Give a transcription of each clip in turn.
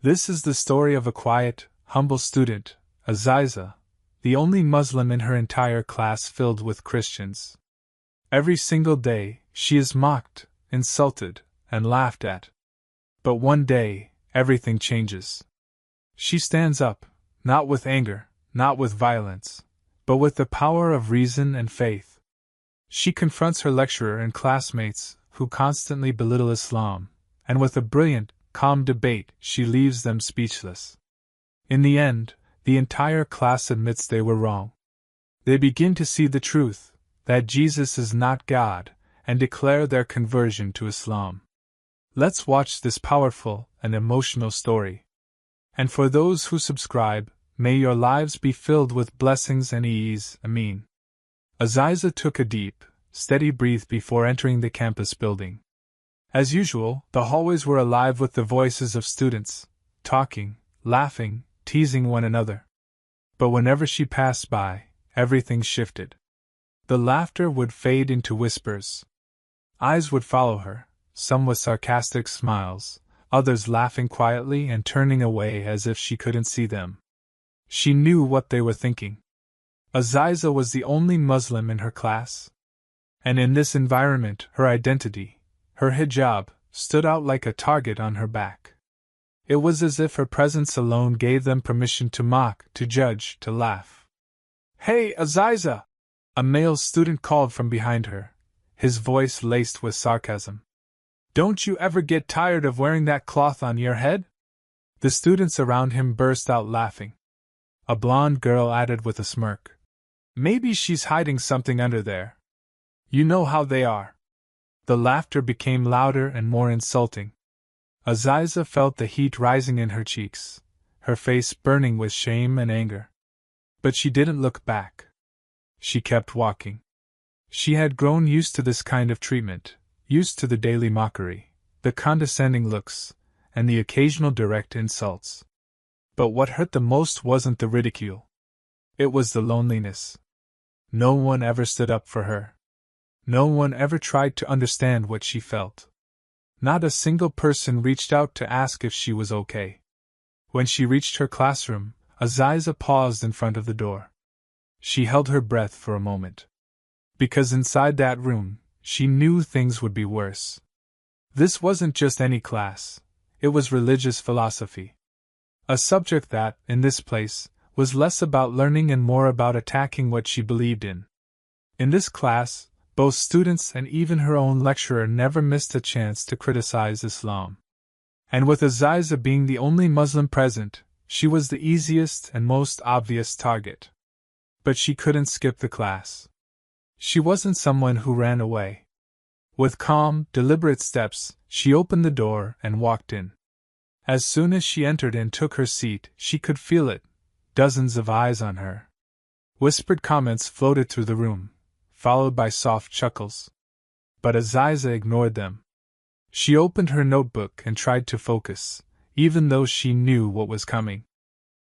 This is the story of a quiet, humble student, Aziza, the only Muslim in her entire class filled with Christians. Every single day, she is mocked, insulted, and laughed at. But one day, everything changes. She stands up, not with anger, not with violence, but with the power of reason and faith. She confronts her lecturer and classmates, who constantly belittle Islam, and with a brilliant, calm debate, she leaves them speechless. In the end, the entire class admits they were wrong. They begin to see the truth, that Jesus is not God, and declare their conversion to Islam. Let's watch this powerful and emotional story. And for those who subscribe, may your lives be filled with blessings and ease, Ameen. Aziza took a deep, steady breath before entering the campus building. As usual, the hallways were alive with the voices of students, talking, laughing, teasing one another. But whenever she passed by, everything shifted. The laughter would fade into whispers. Eyes would follow her, some with sarcastic smiles, others laughing quietly and turning away as if she couldn't see them. She knew what they were thinking. Aziza was the only Muslim in her class. And in this environment, her identity, her hijab, stood out like a target on her back. It was as if her presence alone gave them permission to mock, to judge, to laugh. "Hey, Aziza!" a male student called from behind her, his voice laced with sarcasm. "Don't you ever get tired of wearing that cloth on your head?" The students around him burst out laughing. A blonde girl added with a smirk, "Maybe she's hiding something under there. You know how they are." The laughter became louder and more insulting. Aziza felt the heat rising in her cheeks, her face burning with shame and anger. But she didn't look back. She kept walking. She had grown used to this kind of treatment, used to the daily mockery, the condescending looks, and the occasional direct insults. But what hurt the most wasn't the ridicule. It was the loneliness. No one ever stood up for her. No one ever tried to understand what she felt. Not a single person reached out to ask if she was okay. When she reached her classroom, Aziza paused in front of the door. She held her breath for a moment. Because inside that room, she knew things would be worse. This wasn't just any class, it was religious philosophy. A subject that, in this place, was less about learning and more about attacking what she believed in. In this class, both students and even her own lecturer never missed a chance to criticize Islam. And with Aziza being the only Muslim present, she was the easiest and most obvious target. But she couldn't skip the class. She wasn't someone who ran away. With calm, deliberate steps, she opened the door and walked in. As soon as she entered and took her seat, she could feel it, dozens of eyes on her. Whispered comments floated through the room, followed by soft chuckles. But Aziza ignored them. She opened her notebook and tried to focus, even though she knew what was coming.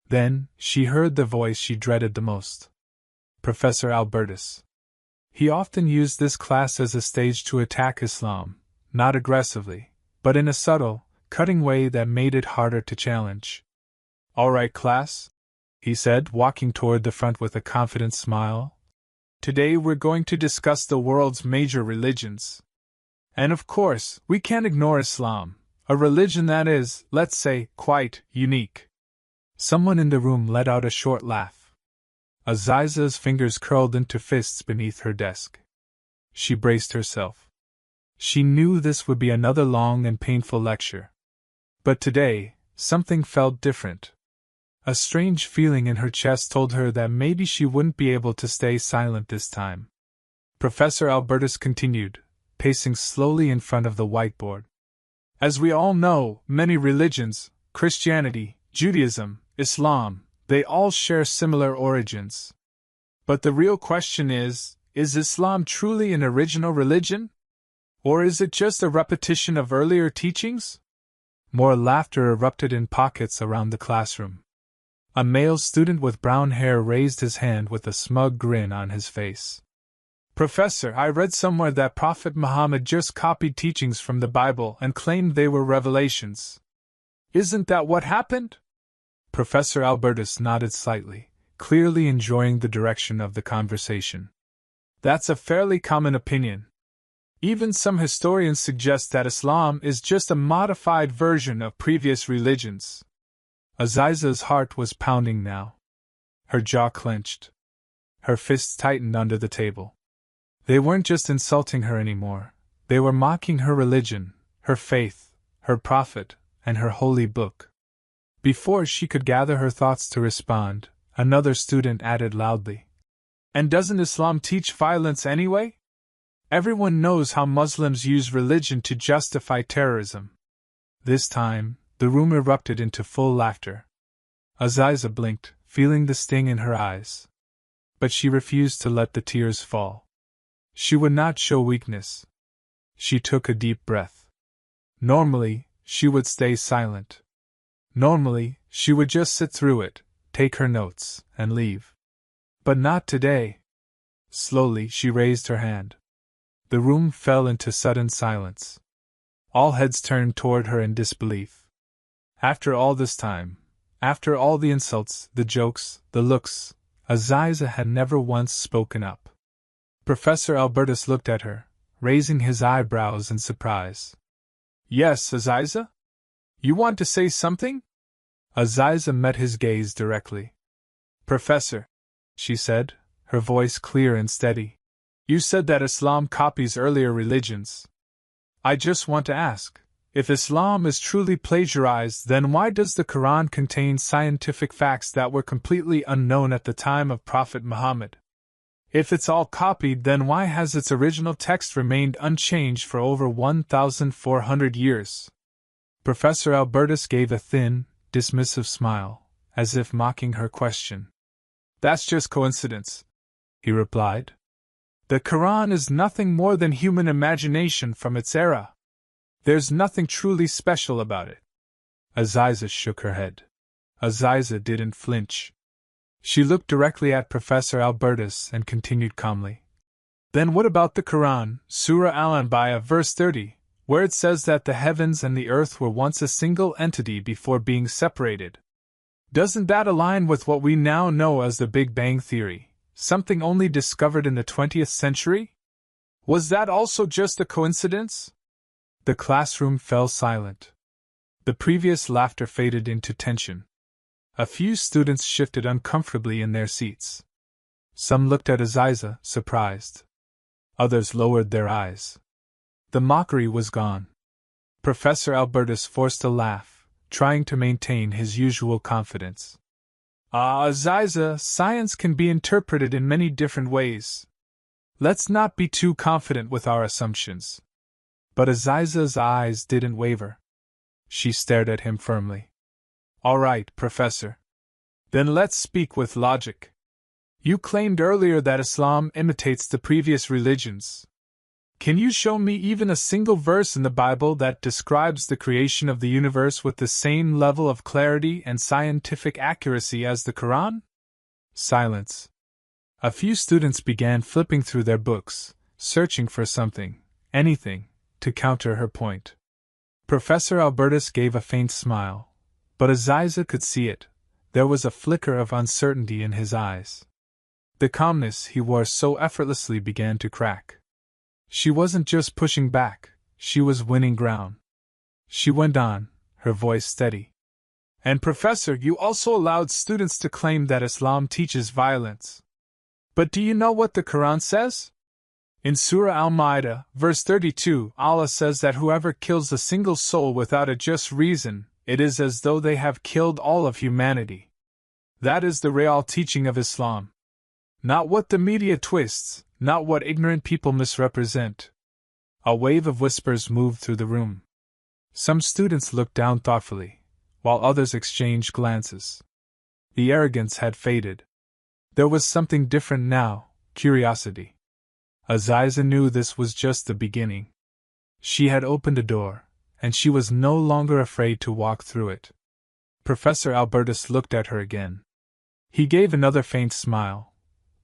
Then, she heard the voice she dreaded the most. Professor Albertus. He often used this class as a stage to attack Islam, not aggressively, but in a subtle, cutting way that made it harder to challenge. "All right, class," he said, walking toward the front with a confident smile. "Today we're going to discuss the world's major religions. And of course, we can't ignore Islam, a religion that is, let's say, quite unique." Someone in the room let out a short laugh. Aziza's fingers curled into fists beneath her desk. She braced herself. She knew this would be another long and painful lecture. But today, something felt different. A strange feeling in her chest told her that maybe she wouldn't be able to stay silent this time. Professor Albertus continued, pacing slowly in front of the whiteboard. "As we all know, many religions, Christianity, Judaism, Islam, they all share similar origins. But the real question is Islam truly an original religion? Or is it just a repetition of earlier teachings?" More laughter erupted in pockets around the classroom. A male student with brown hair raised his hand with a smug grin on his face. "Professor, I read somewhere that Prophet Muhammad just copied teachings from the Bible and claimed they were revelations." Isn't that what happened? Professor Albertus nodded slightly, clearly enjoying the direction of the conversation. That's a fairly common opinion. Even some historians suggest that Islam is just a modified version of previous religions. Aziza's heart was pounding now. Her jaw clenched. Her fists tightened under the table. They weren't just insulting her anymore. They were mocking her religion, her faith, her prophet, and her holy book. Before she could gather her thoughts to respond, another student added loudly, "And doesn't Islam teach violence anyway? Everyone knows how Muslims use religion to justify terrorism." This time, the room erupted into full laughter. Aziza blinked, feeling the sting in her eyes. But she refused to let the tears fall. She would not show weakness. She took a deep breath. Normally, she would stay silent. Normally, she would just sit through it, take her notes, and leave. But not today. Slowly, she raised her hand. The room fell into sudden silence. All heads turned toward her in disbelief. After all this time, after all the insults, the jokes, the looks, Aziza had never once spoken up. Professor Albertus looked at her, raising his eyebrows in surprise. "Yes, Aziza? You want to say something?" Aziza met his gaze directly. "Professor," she said, her voice clear and steady, "you said that Islam copies earlier religions. I just want to ask, if Islam is truly plagiarized, then why does the Qur'an contain scientific facts that were completely unknown at the time of Prophet Muhammad? If it's all copied, then why has its original text remained unchanged for over 1,400 years?" Professor Albertus gave a thin, dismissive smile, as if mocking her question. "That's just coincidence," he replied. "The Qur'an is nothing more than human imagination from its era. There's nothing truly special about it." Aziza shook her head. Aziza didn't flinch. She looked directly at Professor Albertus and continued calmly. "Then what about the Qur'an, Surah Al-Anbiya, verse 30, where it says that the heavens and the earth were once a single entity before being separated? Doesn't that align with what we now know as the Big Bang Theory, something only discovered in the 20th century? Was that also just a coincidence?" The classroom fell silent. The previous laughter faded into tension. A few students shifted uncomfortably in their seats. Some looked at Aziza, surprised. Others lowered their eyes. The mockery was gone. Professor Albertus forced a laugh, trying to maintain his usual confidence. Aziza, science can be interpreted in many different ways. Let's not be too confident with our assumptions." But Aziza's eyes didn't waver. She stared at him firmly. "All right, Professor. Then let's speak with logic. You claimed earlier that Islam imitates the previous religions. Can you show me even a single verse in the Bible that describes the creation of the universe with the same level of clarity and scientific accuracy as the Qur'an?" Silence. A few students began flipping through their books, searching for something, anything, to counter her point. Professor Albertus gave a faint smile, but Aziza could see it. There was a flicker of uncertainty in his eyes. The calmness he wore so effortlessly began to crack. She wasn't just pushing back, she was winning ground. She went on, her voice steady. "And Professor, you also allowed students to claim that Islam teaches violence. But do you know what the Qur'an says? In Surah Al-Ma'idah, verse 32, Allah says that whoever kills a single soul without a just reason, it is as though they have killed all of humanity. That is the real teaching of Islam. Not what the media twists, not what ignorant people misrepresent." A wave of whispers moved through the room. Some students looked down thoughtfully, while others exchanged glances. The arrogance had faded. There was something different now, curiosity. Aziza knew this was just the beginning. She had opened a door, and she was no longer afraid to walk through it. Professor Albertus looked at her again. He gave another faint smile,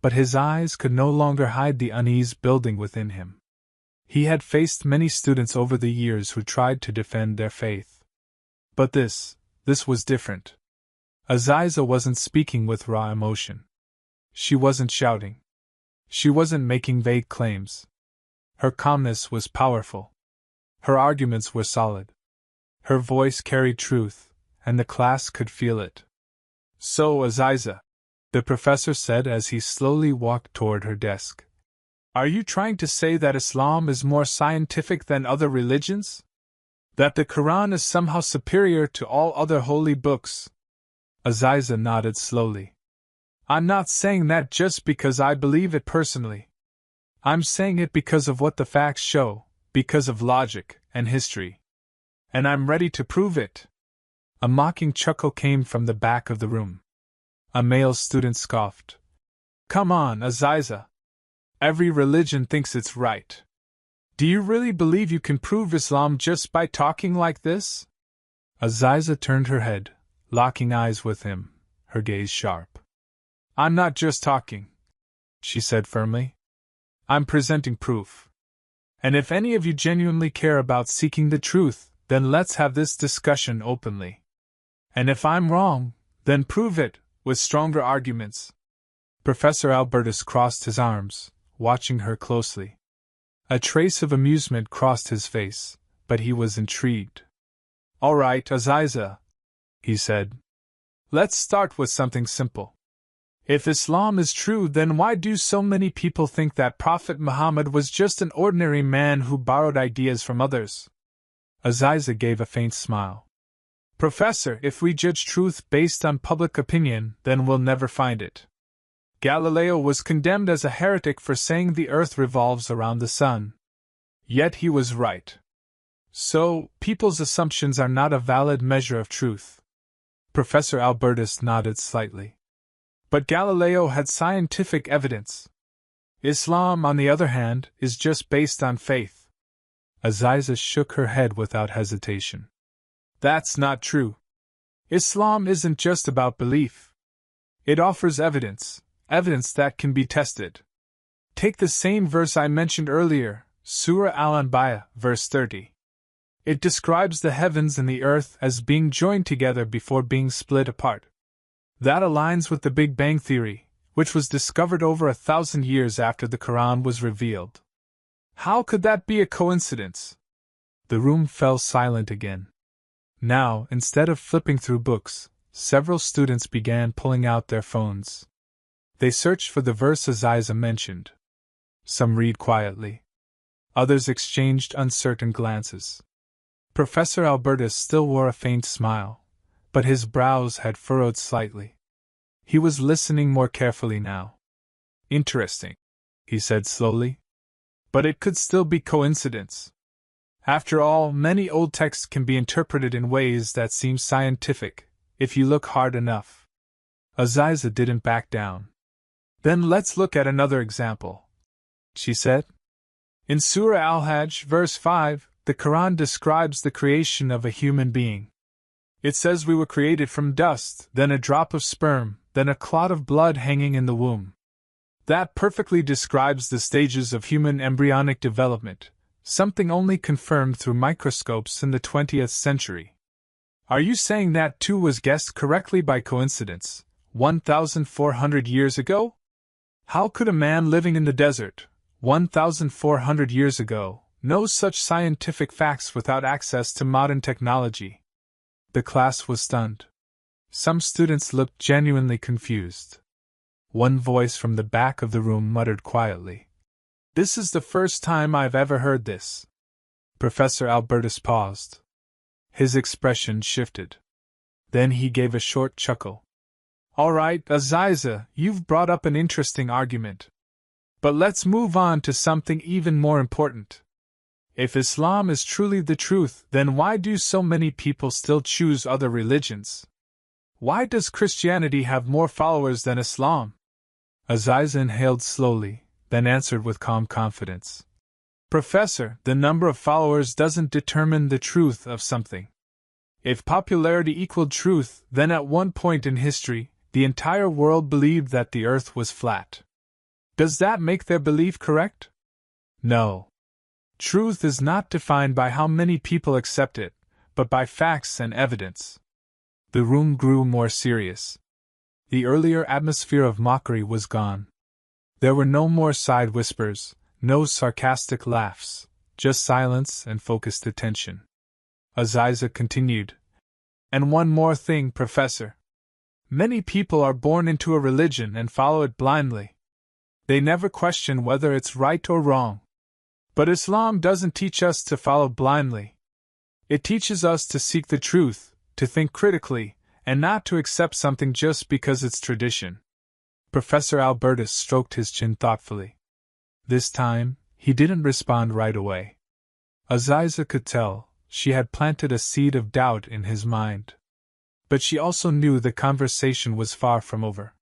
but his eyes could no longer hide the unease building within him. He had faced many students over the years who tried to defend their faith. But this this was different. Aziza wasn't speaking with raw emotion. She wasn't shouting. She wasn't making vague claims. Her calmness was powerful. Her arguments were solid. Her voice carried truth, and the class could feel it. So, Aziza, the professor said as he slowly walked toward her desk, are you trying to say that Islam is more scientific than other religions? That the Qur'an is somehow superior to all other holy books? Aziza nodded slowly. I'm not saying that just because I believe it personally. I'm saying it because of what the facts show, because of logic and history. And I'm ready to prove it. A mocking chuckle came from the back of the room. A male student scoffed. Come on, Aziza. Every religion thinks it's right. Do you really believe you can prove Islam just by talking like this? Aziza turned her head, locking eyes with him, her gaze sharp. I'm not just talking, she said firmly. I'm presenting proof. And if any of you genuinely care about seeking the truth, then let's have this discussion openly. And if I'm wrong, then prove it, with stronger arguments. Professor Albertus crossed his arms, watching her closely. A trace of amusement crossed his face, but he was intrigued. All right, Aziza, he said. Let's start with something simple. If Islam is true, then why do so many people think that Prophet Muhammad was just an ordinary man who borrowed ideas from others? Aziza gave a faint smile. Professor, if we judge truth based on public opinion, then we'll never find it. Galileo was condemned as a heretic for saying the earth revolves around the sun. Yet he was right. So, people's assumptions are not a valid measure of truth. Professor Albertus nodded slightly. But Galileo had scientific evidence. Islam, on the other hand, is just based on faith. Aziza shook her head without hesitation. That's not true. Islam isn't just about belief. It offers evidence that can be tested. Take the same verse I mentioned earlier, Surah Al-Anbiya, verse 30. It describes the heavens and the earth as being joined together before being split apart. That aligns with the Big Bang Theory, which was discovered over 1,000 years after the Qur'an was revealed. How could that be a coincidence? The room fell silent again. Now, instead of flipping through books, several students began pulling out their phones. They searched for the verse Aziza mentioned. Some read quietly. Others exchanged uncertain glances. Professor Albertus still wore a faint smile, but his brows had furrowed slightly. He was listening more carefully now. Interesting, he said slowly. But it could still be coincidence. After all, many old texts can be interpreted in ways that seem scientific, if you look hard enough. Aziza didn't back down. Then let's look at another example, she said. In Surah Al-Hajj, verse 5, the Quran describes the creation of a human being. It says we were created from dust, then a drop of sperm, then a clot of blood hanging in the womb. That perfectly describes the stages of human embryonic development, something only confirmed through microscopes in the 20th century. Are you saying that too was guessed correctly by coincidence, 1,400 years ago? How could a man living in the desert, 1,400 years ago, know such scientific facts without access to modern technology? The class was stunned. Some students looked genuinely confused. One voice from the back of the room muttered quietly, "This is the first time I've ever heard this." Professor Albertus paused. His expression shifted. Then he gave a short chuckle. All right, Aziza, you've brought up an interesting argument. But let's move on to something even more important. If Islam is truly the truth, then why do so many people still choose other religions? Why does Christianity have more followers than Islam? Aziza inhaled slowly, then answered with calm confidence. Professor, the number of followers doesn't determine the truth of something. If popularity equaled truth, then at one point in history, the entire world believed that the earth was flat. Does that make their belief correct? No. Truth is not defined by how many people accept it, but by facts and evidence. The room grew more serious. The earlier atmosphere of mockery was gone. There were no more side whispers, no sarcastic laughs, just silence and focused attention. Aziza continued. And one more thing, Professor. Many people are born into a religion and follow it blindly. They never question whether it's right or wrong. But Islam doesn't teach us to follow blindly. It teaches us to seek the truth, to think critically, and not to accept something just because it's tradition. Professor Albertus stroked his chin thoughtfully. This time, he didn't respond right away. Aziza could tell she had planted a seed of doubt in his mind. But she also knew the conversation was far from over.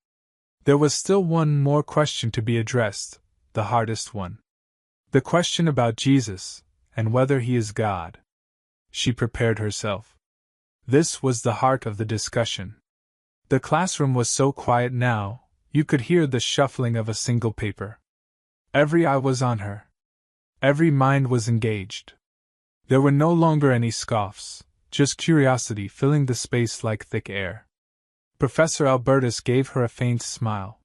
There was still one more question to be addressed, the hardest one. The question about Jesus, and whether he is God. She prepared herself. This was the heart of the discussion. The classroom was so quiet now, you could hear the shuffling of a single paper. Every eye was on her. Every mind was engaged. There were no longer any scoffs, just curiosity filling the space like thick air. Professor Albertus gave her a faint smile.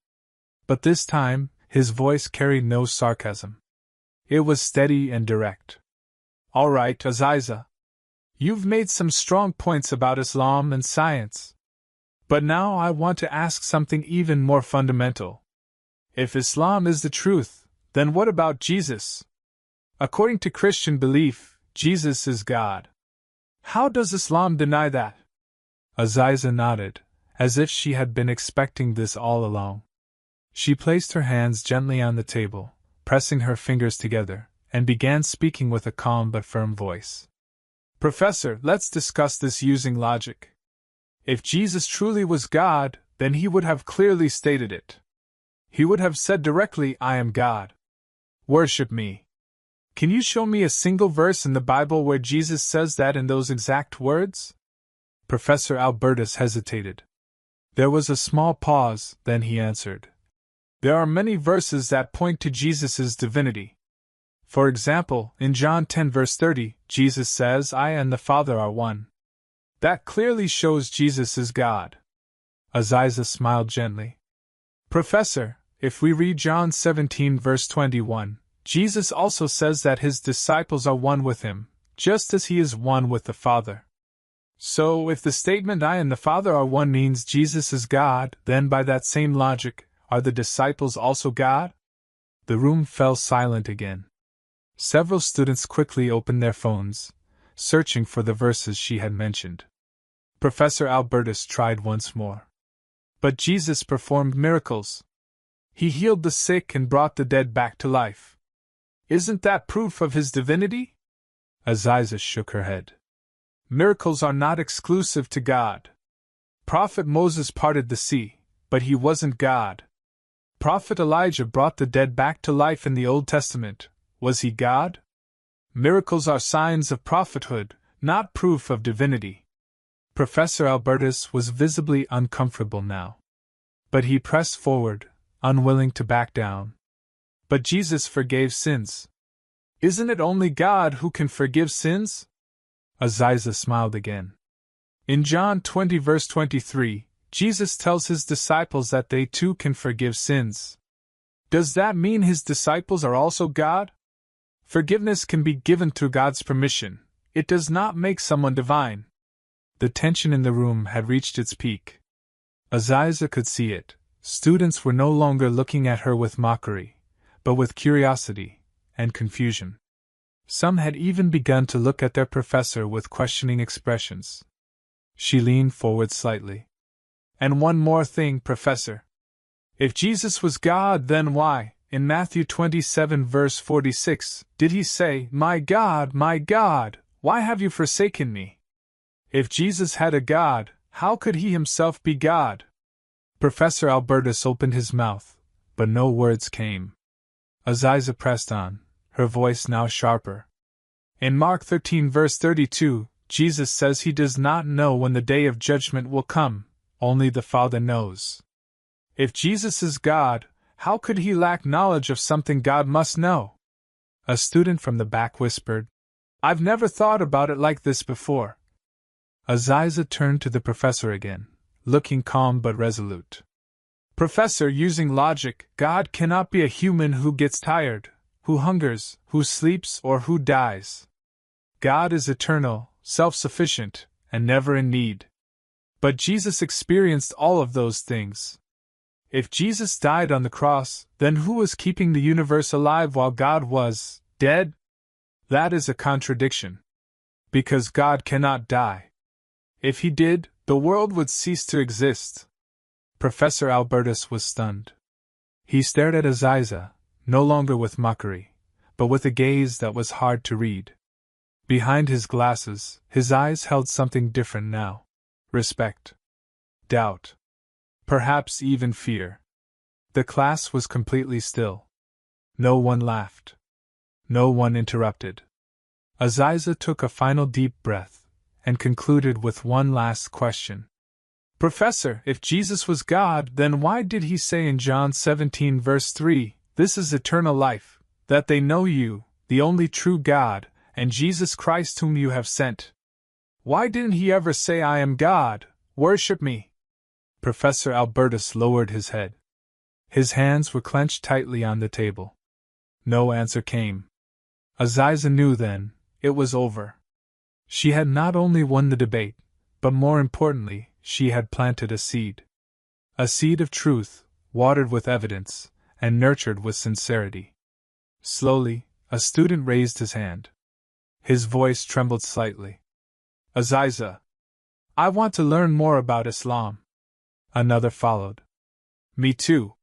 But this time, his voice carried no sarcasm. It was steady and direct. All right, Aziza. You've made some strong points about Islam and science. But now I want to ask something even more fundamental. If Islam is the truth, then what about Jesus? According to Christian belief, Jesus is God. How does Islam deny that? Aziza nodded, as if she had been expecting this all along. She placed her hands gently on the table, pressing her fingers together, and began speaking with a calm but firm voice. Professor, let's discuss this using logic. If Jesus truly was God, then he would have clearly stated it. He would have said directly, I am God. Worship me. Can you show me a single verse in the Bible where Jesus says that in those exact words? Professor Albertus hesitated. There was a small pause, then he answered. There are many verses that point to Jesus' divinity. For example, in John 10 verse 30, Jesus says, I and the Father are one. That clearly shows Jesus is God. Aziza smiled gently. Professor, if we read John 17 verse 21, Jesus also says that his disciples are one with him, just as he is one with the Father. So, if the statement I and the Father are one means Jesus is God, then by that same logic, are the disciples also God? The room fell silent again. Several students quickly opened their phones, searching for the verses she had mentioned. Professor Albertus tried once more. But Jesus performed miracles. He healed the sick and brought the dead back to life. Isn't that proof of his divinity? Aziza shook her head. Miracles are not exclusive to God. Prophet Moses parted the sea, but he wasn't God. Prophet Elijah brought the dead back to life in the Old Testament. Was he God? Miracles are signs of prophethood, not proof of divinity. Professor Albertus was visibly uncomfortable now. But he pressed forward, unwilling to back down. But Jesus forgave sins. Isn't it only God who can forgive sins? Aziza smiled again. In John 20 verse 23, Jesus tells his disciples that they too can forgive sins. Does that mean his disciples are also God? Forgiveness can be given through God's permission. It does not make someone divine. The tension in the room had reached its peak. Aziza could see it. Students were no longer looking at her with mockery, but with curiosity and confusion. Some had even begun to look at their professor with questioning expressions. She leaned forward slightly. And one more thing, Professor. If Jesus was God, then why, in Matthew 27 verse 46, did he say, my God, why have you forsaken me? If Jesus had a God, how could he himself be God? Professor Albertus opened his mouth, but no words came. Aziza pressed on, her voice now sharper. In Mark 13 verse 32, Jesus says he does not know when the day of judgment will come, only the Father knows. If Jesus is God, how could he lack knowledge of something God must know? A student from the back whispered, I've never thought about it like this before. Aziza turned to the professor again, looking calm but resolute. Professor, using logic, God cannot be a human who gets tired, who hungers, who sleeps, or who dies. God is eternal, self-sufficient, and never in need. But Jesus experienced all of those things. If Jesus died on the cross, then who was keeping the universe alive while God was dead? That is a contradiction. Because God cannot die. If he did, the world would cease to exist. Professor Albertus was stunned. He stared at Aziza, no longer with mockery, but with a gaze that was hard to read. Behind his glasses, his eyes held something different now. Respect. Doubt. Perhaps even fear. The class was completely still. No one laughed. No one interrupted. Aziza took a final deep breath, and concluded with one last question. Professor, if Jesus was God, then why did he say in John 17 verse 3, "This is eternal life, that they know you, the only true God, and Jesus Christ whom you have sent"? Why didn't he ever say, "I am God, worship me"? Professor Albertus lowered his head. His hands were clenched tightly on the table. No answer came. Aziza knew then, it was over. She had not only won the debate, but more importantly, she had planted a seed. A seed of truth, watered with evidence, and nurtured with sincerity. Slowly, a student raised his hand. His voice trembled slightly. Aziza, I want to learn more about Islam. Another followed. Me too.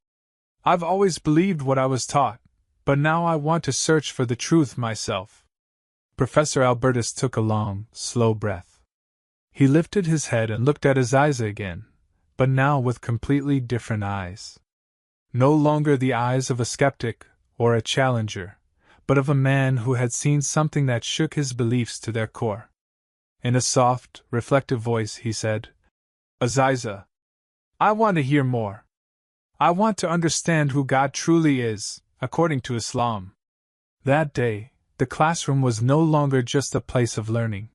I've always believed what I was taught, but now I want to search for the truth myself. Professor Albertus took a long, slow breath. He lifted his head and looked at Aziza again, but now with completely different eyes. No longer the eyes of a skeptic or a challenger, but of a man who had seen something that shook his beliefs to their core. In a soft, reflective voice he said, Aziza, I want to hear more. I want to understand who God truly is, according to Islam. That day, the classroom was no longer just a place of learning.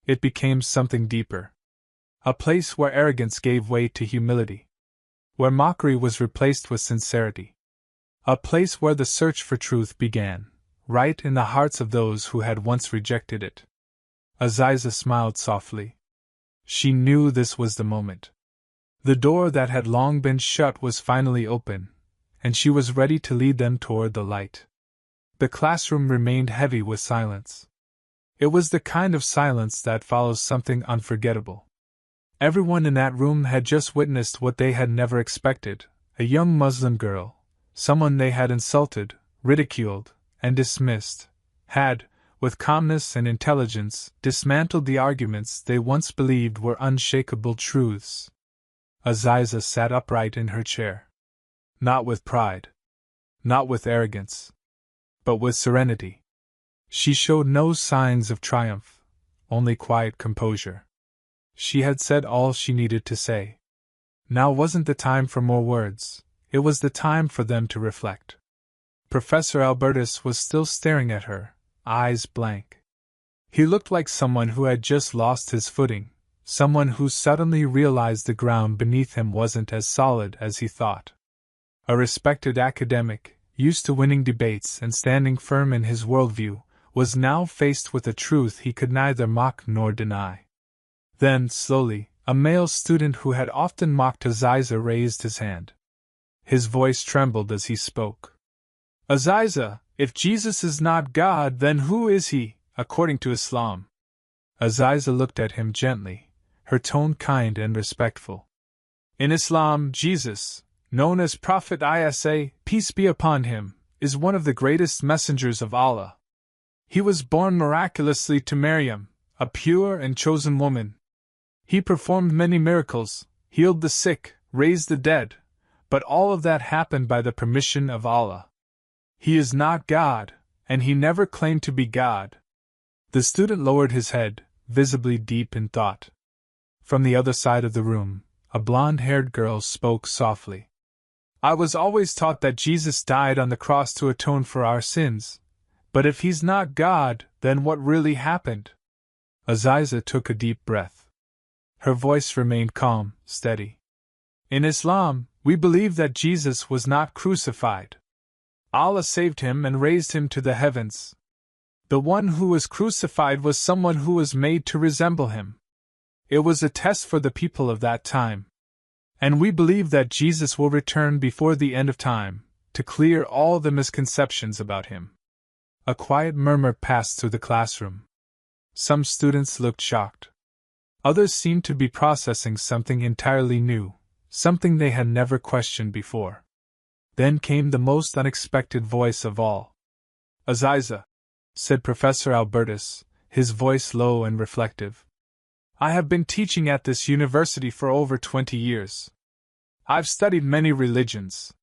It became something deeper. A place where arrogance gave way to humility. Where mockery was replaced with sincerity. A place where the search for truth began, right in the hearts of those who had once rejected it. Aziza smiled softly. She knew this was the moment. The door that had long been shut was finally open, and she was ready to lead them toward the light. The classroom remained heavy with silence. It was the kind of silence that follows something unforgettable. Everyone in that room had just witnessed what they had never expected, a young Muslim girl, someone they had insulted, ridiculed, and dismissed, had, with calmness and intelligence, dismantled the arguments they once believed were unshakable truths. Aziza sat upright in her chair. Not with pride. Not with arrogance. But with serenity. She showed no signs of triumph, only quiet composure. She had said all she needed to say. Now wasn't the time for more words, it was the time for them to reflect. Professor Albertus was still staring at her, eyes blank. He looked like someone who had just lost his footing, someone who suddenly realized the ground beneath him wasn't as solid as he thought. A respected academic, used to winning debates and standing firm in his worldview, was now faced with a truth he could neither mock nor deny. Then, slowly, a male student who had often mocked Aziza raised his hand. His voice trembled as he spoke. Aziza, if Jesus is not God, then who is he, according to Islam? Aziza looked at him gently, her tone kind and respectful. In Islam, Jesus, known as Prophet Isa, peace be upon him, is one of the greatest messengers of Allah. He was born miraculously to Maryam, a pure and chosen woman. He performed many miracles, healed the sick, raised the dead, but all of that happened by the permission of Allah. He is not God, and he never claimed to be God. The student lowered his head, visibly deep in thought. From the other side of the room, a blonde-haired girl spoke softly. I was always taught that Jesus died on the cross to atone for our sins. But if he's not God, then what really happened? Aziza took a deep breath. Her voice remained calm, steady. In Islam, we believe that Jesus was not crucified. Allah saved him and raised him to the heavens. The one who was crucified was someone who was made to resemble him. It was a test for the people of that time. And we believe that Jesus will return before the end of time, to clear all the misconceptions about him. A quiet murmur passed through the classroom. Some students looked shocked. Others seemed to be processing something entirely new, something they had never questioned before. Then came the most unexpected voice of all. "Aziza," said Professor Albertus, his voice low and reflective. "I have been teaching at this university for over 20 years. I've studied many religions.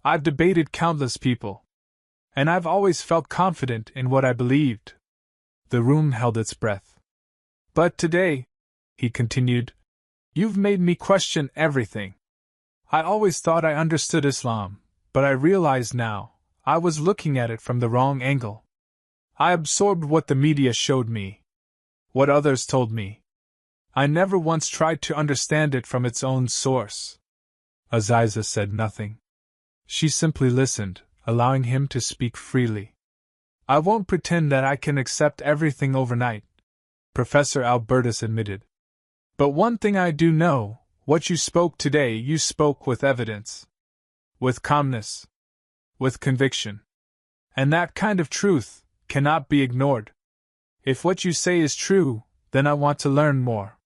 I've debated countless people. And I've always felt confident in what I believed." The room held its breath. "But today," he continued, "you've made me question everything. I always thought I understood Islam, but I realize now, I was looking at it from the wrong angle. I absorbed what the media showed me, what others told me. I never once tried to understand it from its own source." Aziza said nothing. She simply listened, allowing him to speak freely. "I won't pretend that I can accept everything overnight," Professor Albertus admitted. "But one thing I do know, what you spoke today, you spoke with evidence. With calmness. With conviction. And that kind of truth cannot be ignored. If what you say is true, then I want to learn more."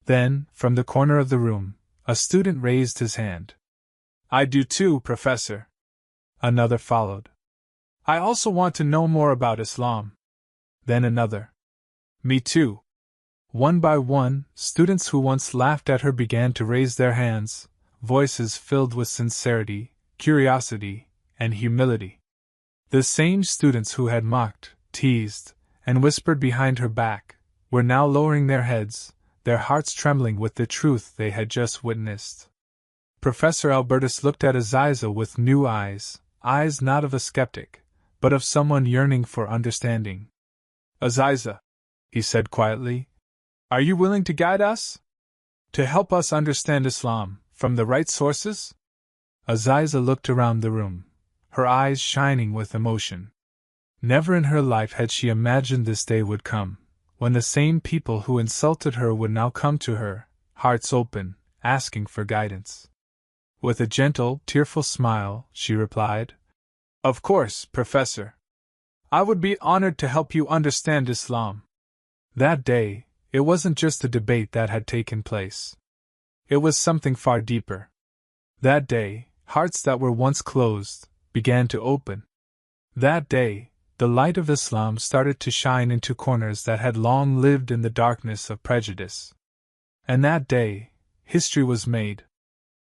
Then, from the corner of the room, a student raised his hand. "I do too, Professor." Another followed. "I also want to know more about Islam." Then another. "Me too." One by one, students who once laughed at her began to raise their hands, voices filled with sincerity, curiosity, and humility. The same students who had mocked, teased, and whispered behind her back, were now lowering their heads, their hearts trembling with the truth they had just witnessed. Professor Albertus looked at Aziza with new eyes, eyes not of a skeptic, but of someone yearning for understanding. "Aziza," he said quietly, "are you willing to guide us? To help us understand Islam from the right sources?" Aziza looked around the room, her eyes shining with emotion. Never in her life had she imagined this day would come, when the same people who insulted her would now come to her, hearts open, asking for guidance. With a gentle, tearful smile, she replied, "Of course, Professor. I would be honored to help you understand Islam." That day, it wasn't just a debate that had taken place. It was something far deeper. That day, hearts that were once closed began to open. That day, the light of Islam started to shine into corners that had long lived in the darkness of prejudice. And that day, history was made.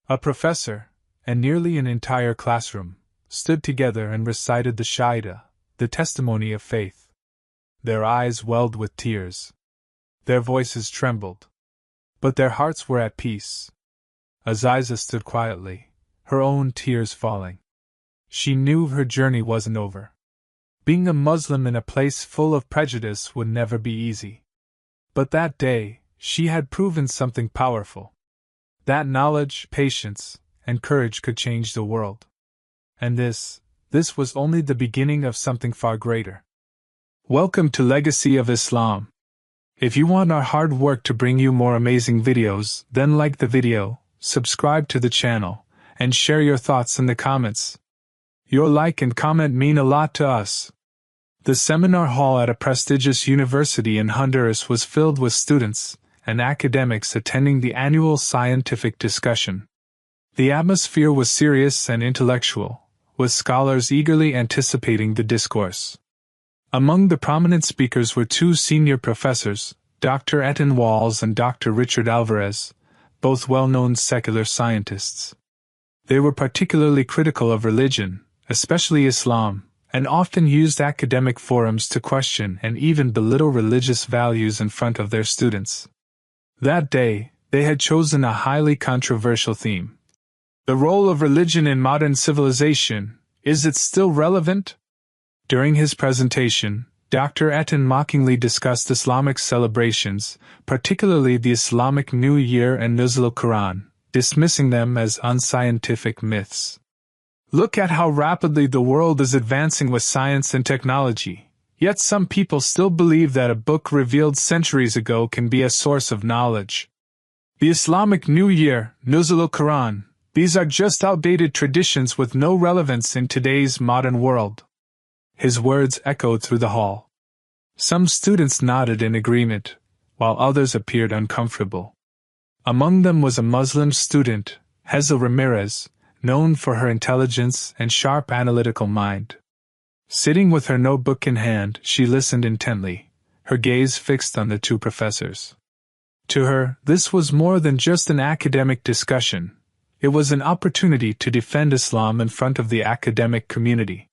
A professor, and nearly an entire classroom, stood together and recited the Shahada, the testimony of faith. Their eyes welled with tears. Their voices trembled. But their hearts were at peace. Aziza stood quietly, her own tears falling. She knew her journey wasn't over. Being a Muslim in a place full of prejudice would never be easy. But that day, she had proven something powerful. That knowledge, patience, and courage could change the world. And this was only the beginning of something far greater. Welcome to Legacy of Islam. If you want our hard work to bring you more amazing videos, then like the video, subscribe to the channel, and share your thoughts in the comments. Your like and comment mean a lot to us. The seminar hall at a prestigious university in Honduras was filled with students and academics attending the annual scientific discussion. The atmosphere was serious and intellectual, with scholars eagerly anticipating the discourse. Among the prominent speakers were two senior professors, Dr. Etan Walls and Dr. Richard Alvarez, both well-known secular scientists. They were particularly critical of religion, especially Islam, and often used academic forums to question and even belittle religious values in front of their students. That day, they had chosen a highly controversial theme. The role of religion in modern civilization, is it still relevant? During his presentation, Dr. Etten mockingly discussed Islamic celebrations, particularly the Islamic New Year and Nuzul Quran, dismissing them as unscientific myths. Look at how rapidly the world is advancing with science and technology, yet some people still believe that a book revealed centuries ago can be a source of knowledge. The Islamic New Year, Nuzul Quran, these are just outdated traditions with no relevance in today's modern world. His words echoed through the hall. Some students nodded in agreement, while others appeared uncomfortable. Among them was a Muslim student, Hazel Ramirez, known for her intelligence and sharp analytical mind. Sitting with her notebook in hand, she listened intently, her gaze fixed on the two professors. To her, this was more than just an academic discussion. It was an opportunity to defend Islam in front of the academic community.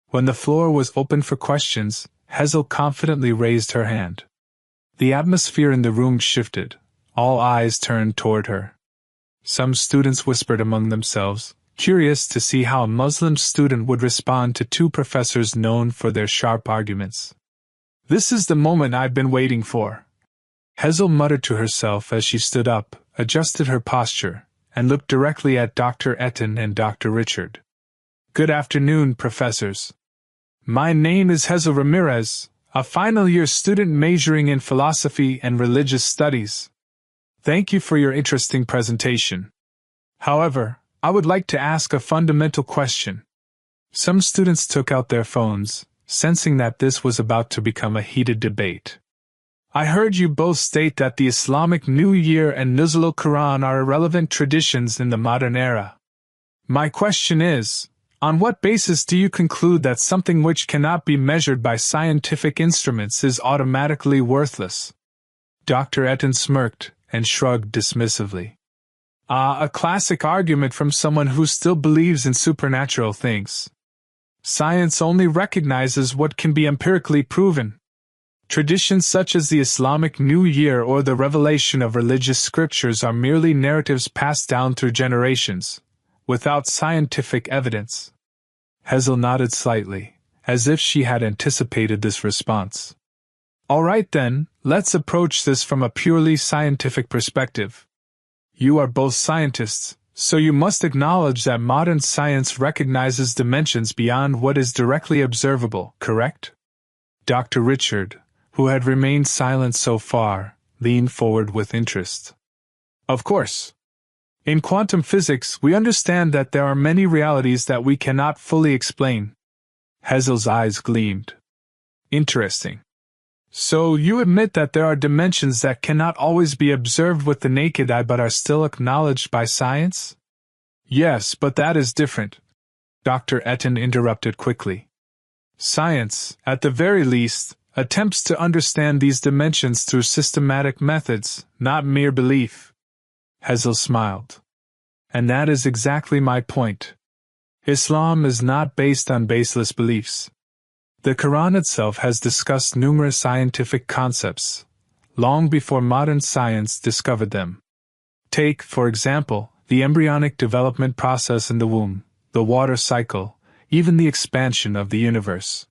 When the floor was open for questions, Hazel confidently raised her hand. The atmosphere in the room shifted. All eyes turned toward her. Some students whispered among themselves, curious to see how a Muslim student would respond to two professors known for their sharp arguments. "This is the moment I've been waiting for," Hazel muttered to herself as she stood up, adjusted her posture, and looked directly at Dr. Etten and Dr. Richard. "Good afternoon, professors. My name is Hazel Ramirez, a final-year student majoring in philosophy and religious studies. Thank you for your interesting presentation. However, I would like to ask a fundamental question." Some students took out their phones, sensing that this was about to become a heated debate. "I heard you both state that the Islamic New Year and Nuzul Quran are irrelevant traditions in the modern era. My question is, on what basis do you conclude that something which cannot be measured by scientific instruments is automatically worthless?" Dr. Etten smirked and shrugged dismissively. A classic argument from someone who still believes in supernatural things. Science only recognizes what can be empirically proven. Traditions such as the Islamic New Year or the revelation of religious scriptures are merely narratives passed down through generations, without scientific evidence. Hazel nodded slightly, as if she had anticipated this response. "All right then, let's approach this from a purely scientific perspective. You are both scientists, so you must acknowledge that modern science recognizes dimensions beyond what is directly observable, correct?" Dr. Richard, who had remained silent so far, leaned forward with interest. "Of course. In quantum physics, we understand that there are many realities that we cannot fully explain." Hazel's eyes gleamed. "Interesting. So you admit that there are dimensions that cannot always be observed with the naked eye but are still acknowledged by science?" "Yes, but that is different," Dr. Etten interrupted quickly. "Science, at the very least, attempts to understand these dimensions through systematic methods, not mere belief." Hazel smiled. "And that is exactly my point. Islam is not based on baseless beliefs. The Qur'an itself has discussed numerous scientific concepts, long before modern science discovered them. Take, for example, the embryonic development process in the womb, the water cycle, even the expansion of the universe.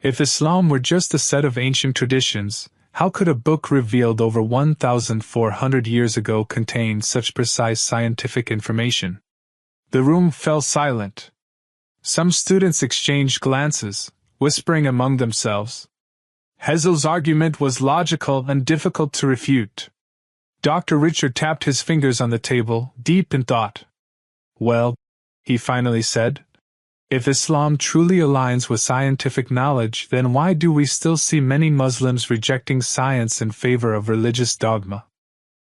If Islam were just a set of ancient traditions, how could a book revealed over 1,400 years ago contain such precise scientific information?" The room fell silent. Some students exchanged glances, whispering among themselves. Hazel's argument was logical and difficult to refute. Dr. Richard tapped his fingers on the table, deep in thought. "Well," he finally said, "if Islam truly aligns with scientific knowledge, then why do we still see many Muslims rejecting science in favor of religious dogma?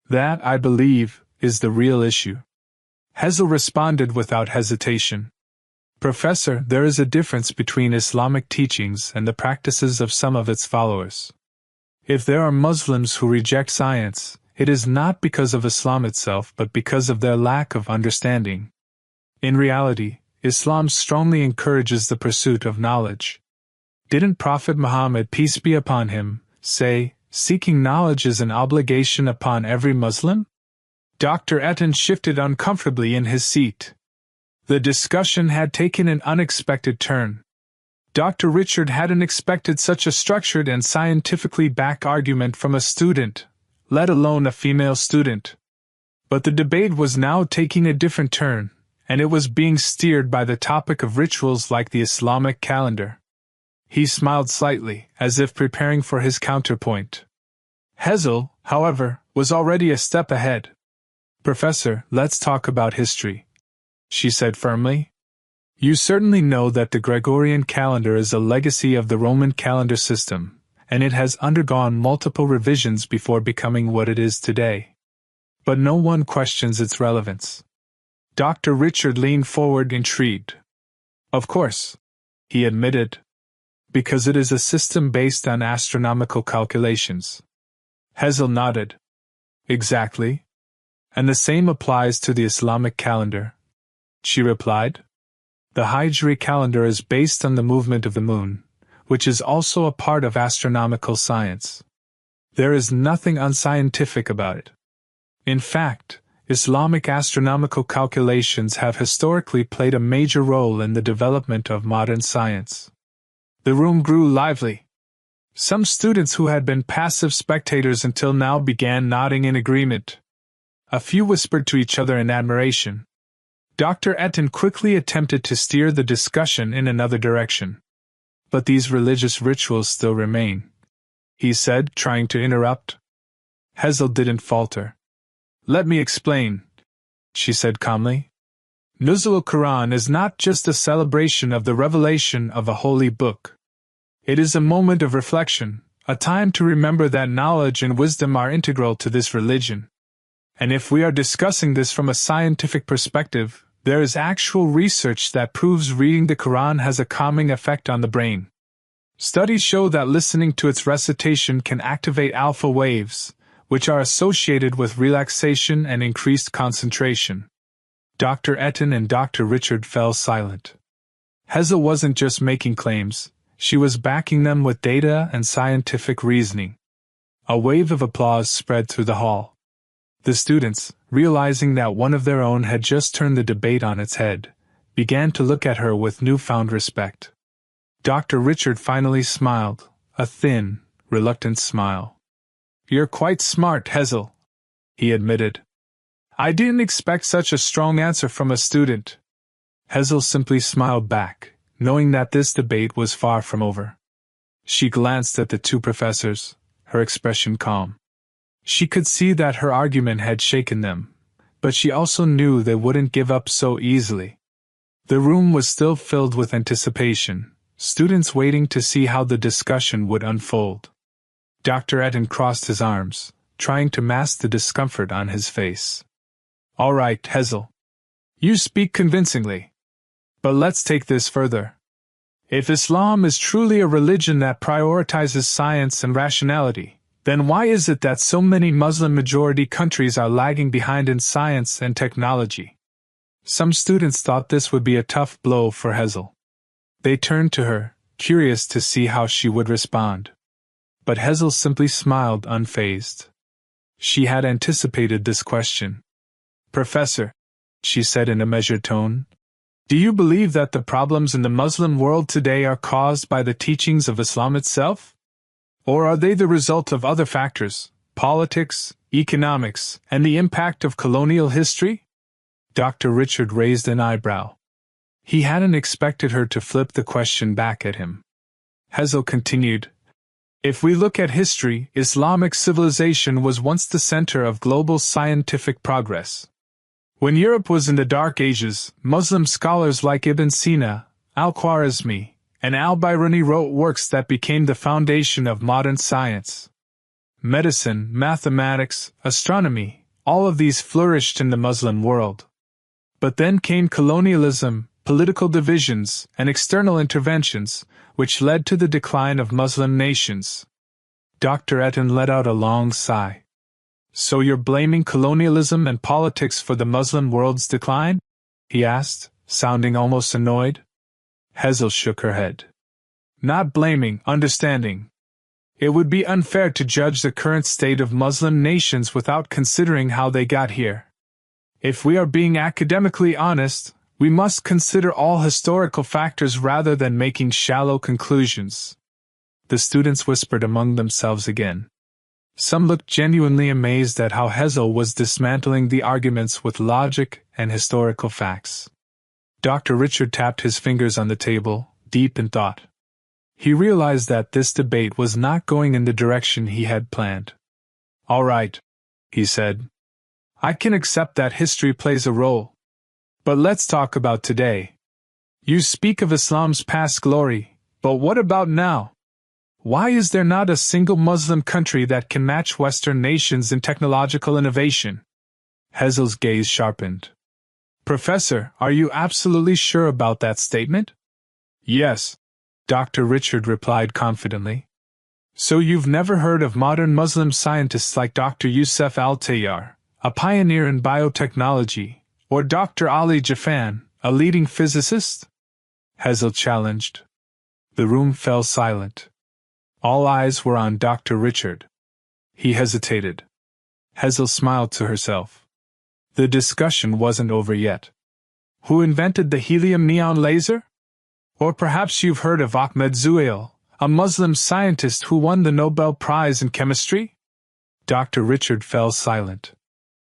That, I believe, is the real issue." Hazel responded without hesitation. "Professor, there is a difference between Islamic teachings and the practices of some of its followers. If there are Muslims who reject science, it is not because of Islam itself but because of their lack of understanding. In reality, Islam strongly encourages the pursuit of knowledge. Didn't Prophet Muhammad, peace be upon him, say, 'Seeking knowledge is an obligation upon every Muslim'?" Dr. Etten shifted uncomfortably in his seat. The discussion had taken an unexpected turn. Dr. Richard hadn't expected such a structured and scientifically backed argument from a student, let alone a female student. But the debate was now taking a different turn, and it was being steered by the topic of rituals like the Islamic calendar. He smiled slightly, as if preparing for his counterpoint. Hazel, however, was already a step ahead. "Professor, let's talk about history," she said firmly. "You certainly know that the Gregorian calendar is a legacy of the Roman calendar system, and it has undergone multiple revisions before becoming what it is today. But no one questions its relevance." Dr. Richard leaned forward intrigued. "Of course," he admitted, "because it is a system based on astronomical calculations." Hazel nodded. "Exactly. And the same applies to the Islamic calendar," she replied. "The Hijri calendar is based on the movement of the moon, which is also a part of astronomical science. There is nothing unscientific about it. In fact, Islamic astronomical calculations have historically played a major role in the development of modern science." The room grew lively. Some students who had been passive spectators until now began nodding in agreement. A few whispered to each other in admiration. Dr. Etten quickly attempted to steer the discussion in another direction. "But these religious rituals still remain," he said, trying to interrupt. Hazel didn't falter. "Let me explain," she said calmly. Nuzul al-Qur'an is not just a celebration of the revelation of a holy book. It is a moment of reflection, a time to remember that knowledge and wisdom are integral to this religion. And if we are discussing this from a scientific perspective, there is actual research that proves reading the Qur'an has a calming effect on the brain. Studies show that listening to its recitation can activate alpha waves, which are associated with relaxation and increased concentration. Dr. Etten and Dr. Richard fell silent. Hazel wasn't just making claims, she was backing them with data and scientific reasoning. A wave of applause spread through the hall. The students, realizing that one of their own had just turned the debate on its head, began to look at her with newfound respect. Dr. Richard finally smiled, a thin, reluctant smile. "You're quite smart, Hazel," he admitted. "I didn't expect such a strong answer from a student." Hazel simply smiled back, knowing that this debate was far from over. She glanced at the two professors, her expression calm. She could see that her argument had shaken them, but she also knew they wouldn't give up so easily. The room was still filled with anticipation, students waiting to see how the discussion would unfold. Dr. Etten crossed his arms, trying to mask the discomfort on his face. "All right, Hazel. You speak convincingly. But let's take this further. If Islam is truly a religion that prioritizes science and rationality, then why is it that so many Muslim-majority countries are lagging behind in science and technology?" Some students thought this would be a tough blow for Hazel. They turned to her, curious to see how she would respond. But Hazel simply smiled unfazed. She had anticipated this question. "Professor," she said in a measured tone, "do you believe that the problems in the Muslim world today are caused by the teachings of Islam itself? Or are they the result of other factors, politics, economics, and the impact of colonial history?" Dr. Richard raised an eyebrow. He hadn't expected her to flip the question back at him. Hazel continued, "If we look at history, Islamic civilization was once the center of global scientific progress. When Europe was in the Dark Ages, Muslim scholars like Ibn Sina, al-Khwarizmi, and al-Biruni wrote works that became the foundation of modern science. Medicine, mathematics, astronomy, all of these flourished in the Muslim world. But then came colonialism, political divisions, and external interventions, which led to the decline of Muslim nations." Dr. Etten let out a long sigh. "So you're blaming colonialism and politics for the Muslim world's decline?" he asked, sounding almost annoyed. Hazel shook her head. "Not blaming, understanding. It would be unfair to judge the current state of Muslim nations without considering how they got here. If we are being academically honest, We must consider all historical factors rather than making shallow conclusions. The students whispered among themselves again. Some looked genuinely amazed at how Hazel was dismantling the arguments with logic and historical facts. Dr. Richard tapped his fingers on the table, deep in thought. He realized that this debate was not going in the direction he had planned. "All right," he said. "I can accept that history plays a role. But let's talk about today. You speak of Islam's past glory, but what about now? Why is there not a single Muslim country that can match Western nations in technological innovation?" Hazel's gaze sharpened. "Professor, are you absolutely sure about that statement?" "Yes," Dr. Richard replied confidently. "So you've never heard of modern Muslim scientists like Dr. Youssef Al-Tayyar, a pioneer in biotechnology, or Dr. Ali Jaffan, a leading physicist?" Hazel challenged. The room fell silent. All eyes were on Dr. Richard. He hesitated. Hazel smiled to herself. The discussion wasn't over yet. Who invented the helium neon laser? Or perhaps you've heard of Ahmed Zuhail, a Muslim scientist who won the Nobel Prize in chemistry? Dr. Richard fell silent.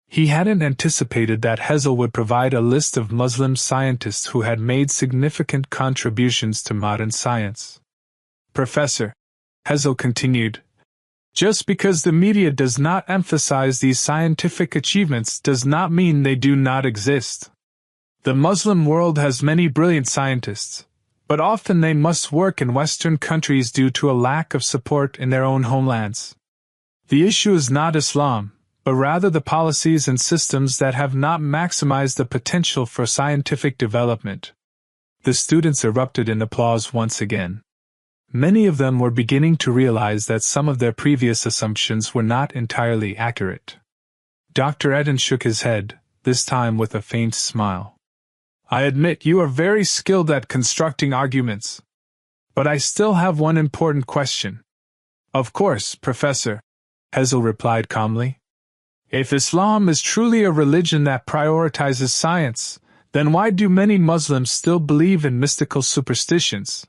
He hadn't anticipated that Hazel would provide a list of Muslim scientists who had made significant contributions to modern science. "Professor," Hazel continued, "just because the media does not emphasize these scientific achievements does not mean they do not exist. The Muslim world has many brilliant scientists, but often they must work in Western countries due to a lack of support in their own homelands. The issue is not Islam, but rather the policies and systems that have not maximized the potential for scientific development." The students erupted in applause once again. Many of them were beginning to realize that some of their previous assumptions were not entirely accurate. Dr. Eden shook his head, this time with a faint smile. "I admit you are very skilled at constructing arguments. But I still have one important question." "Of course, Professor," Hazel replied calmly. "If Islam is truly a religion that prioritizes science, then why do many Muslims still believe in mystical superstitions?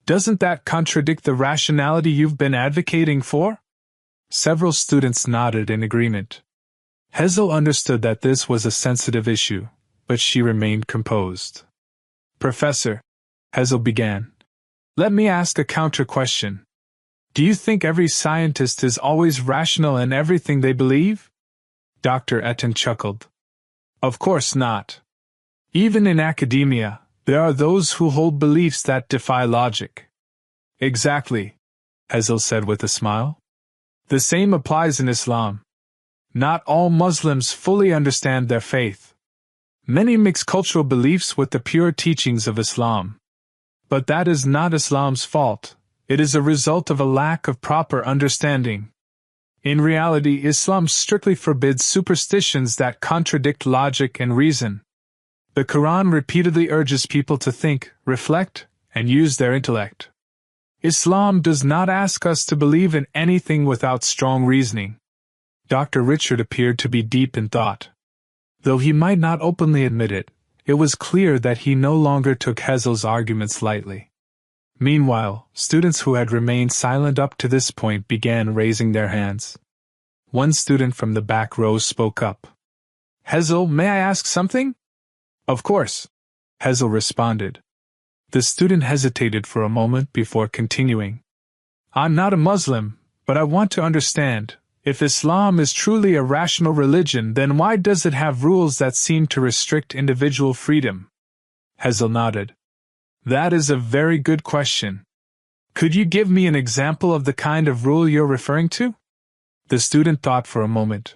Doesn't that contradict the rationality you've been advocating for?" Several students nodded in agreement. Hazel understood that this was a sensitive issue, but she remained composed. "Professor," Hazel began, "let me ask a counter-question. Do you think every scientist is always rational in everything they believe?" Dr. Etten chuckled. "Of course not. Even in academia, there are those who hold beliefs that defy logic." "Exactly," Hazel said with a smile. "The same applies in Islam. Not all Muslims fully understand their faith. Many mix cultural beliefs with the pure teachings of Islam. But that is not Islam's fault, it is a result of a lack of proper understanding. In reality, Islam strictly forbids superstitions that contradict logic and reason. The Qur'an repeatedly urges people to think, reflect, and use their intellect. Islam does not ask us to believe in anything without strong reasoning." Dr. Richard appeared to be deep in thought. Though he might not openly admit it, it was clear that he no longer took Hazel's arguments lightly. Meanwhile, students who had remained silent up to this point began raising their hands. One student from the back row spoke up. "Hazel, may I ask something?" "Of course," Hazel responded. The student hesitated for a moment before continuing. "I'm not a Muslim, but I want to understand, if Islam is truly a rational religion, then why does it have rules that seem to restrict individual freedom?" Hazel nodded. "That is a very good question. Could you give me an example of the kind of rule you're referring to?" The student thought for a moment.